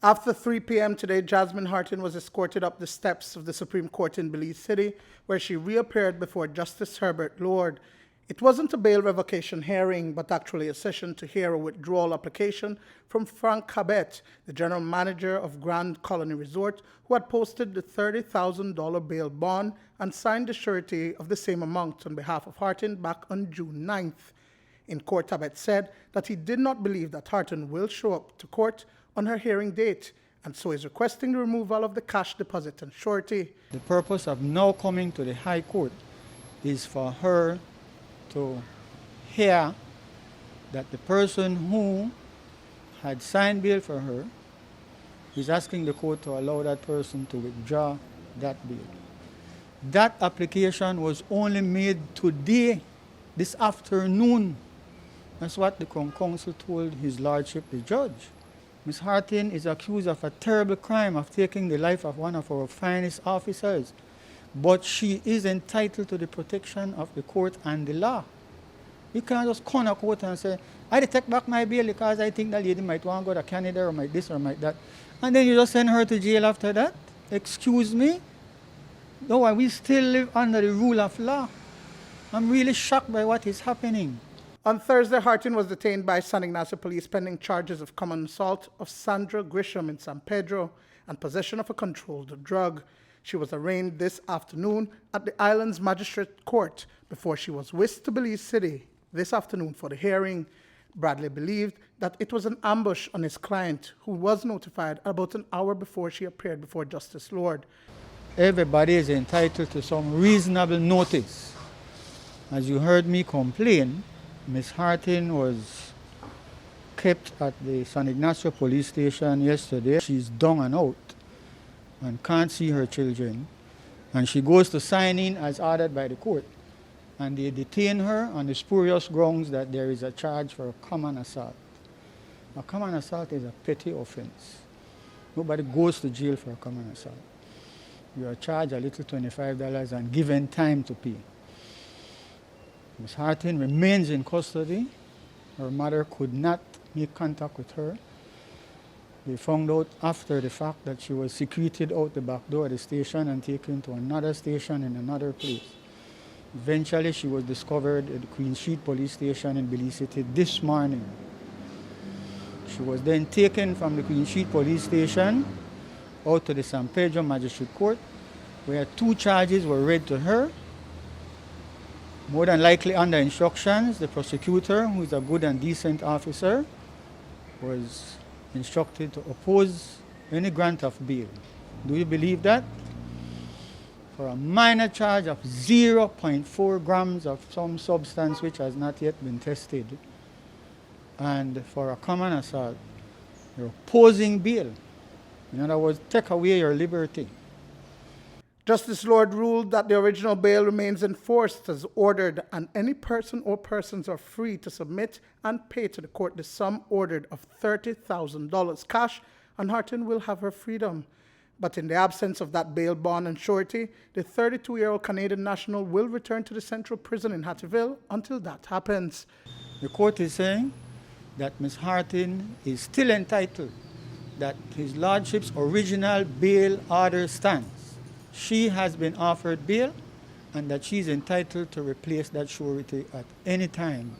After 3 p.m. today, Jasmine Hartin was escorted up the steps of the Supreme Court in Belize City, where she reappeared before Justice Herbert Lord. It wasn't a bail revocation hearing, but actually a session to hear a withdrawal application from Frank Cabet, the general manager of Grand Colony Resort, who had posted the $30,000 bail bond and signed the surety of the same amount on behalf of Hartin back on June 9th. In court, Cabet said that he did not believe that Hartin will show up to court on her hearing date, and so is requesting the removal of the cash deposit and surety. The purpose of now coming to the High Court is for her to hear that the person who had signed bail for her is asking the court to allow that person to withdraw that bail. That application was only made today, this afternoon. That's what the Crown Counsel told His Lordship the judge. Ms. Hartin is accused of a terrible crime of taking the life of one of our finest officers, but she is entitled to the protection of the court and the law. You can't just come to court and say, I take back my bail because I think that lady might want to go to Canada or might this or might that, and then you just send her to jail after that? Excuse me? No, we still live under the rule of law. I'm really shocked by what is happening. On Thursday, Hartin was detained by San Ignacio Police pending charges of common assault of Sandra Grisham in San Pedro and possession of a controlled drug. She was arraigned this afternoon at the island's magistrate court before she was whisked to Belize City this afternoon for the hearing. Bradley believed that it was an ambush on his client, who was notified about an hour before she appeared before Justice Lord. Everybody is entitled to some reasonable notice. As you heard me complain, Ms. Hartin was kept at the San Ignacio police station yesterday. She's down and out and can't see her children. And she goes to sign in as ordered by the court. And they detain her on the spurious grounds that there is a charge for a common assault. A common assault is a petty offense. Nobody goes to jail for a common assault. You are charged a little $25 and given time to pay. Ms. Hartin remains in custody. Her mother could not make contact with her. They found out after the fact that she was secreted out the back door of the station and taken to another station in another place. Eventually, she was discovered at the Queen Street police station in Belize City this morning. She was then taken from the Queen Street police station out to the San Pedro magistrate court, where 2 charges were read to her. More than likely under instructions, the prosecutor, who is a good and decent officer, was instructed to oppose any grant of bail. Do you believe that? For a minor charge of 0.4 grams of some substance which has not yet been tested, and for a common assault, you're opposing bail. In other words, take away your liberty. Justice Lord ruled that the original bail remains enforced as ordered, and any person or persons are free to submit and pay to the court the sum ordered of $30,000 cash, and Hartin will have her freedom. But in the absence of that bail bond and surety, the 32-year-old Canadian national will return to the central prison in Hattieville until that happens. The court is saying that Ms. Hartin is still entitled, that His Lordship's original bail order stands. She has been offered bail, and that she's entitled to replace that surety at any time,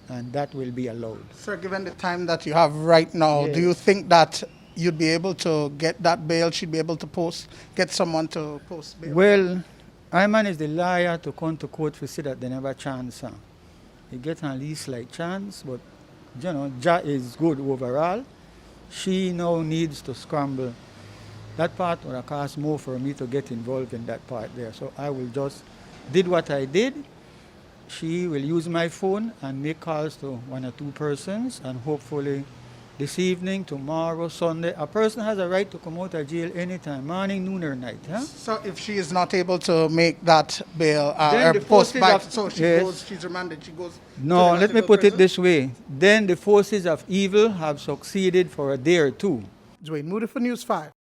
and that will be allowed. Sir, given the time that you have right now, Yes. Do you think that you'd be able to get that bail? She'd be able to get someone to post bail? Well, I manage the lawyer to come to court to say that they never chance her. They get at least like chance, but you know, Ja is good overall. She now needs to scramble. That part would have cost more for me to get involved in that part there. So I will just did what I did. She will use my phone and make calls to 1 or 2 persons, and hopefully this evening, tomorrow, Sunday, a person has a right to come out of jail anytime, morning, noon, or night. Huh? So if she is not able to make that bail Then or the post forces back, of- so she yes. goes, she's remanded, she goes. No, to the let me Hattieville put it prison? this way. Then the forces of evil have succeeded for a day or two. Duane, Moody for News 5.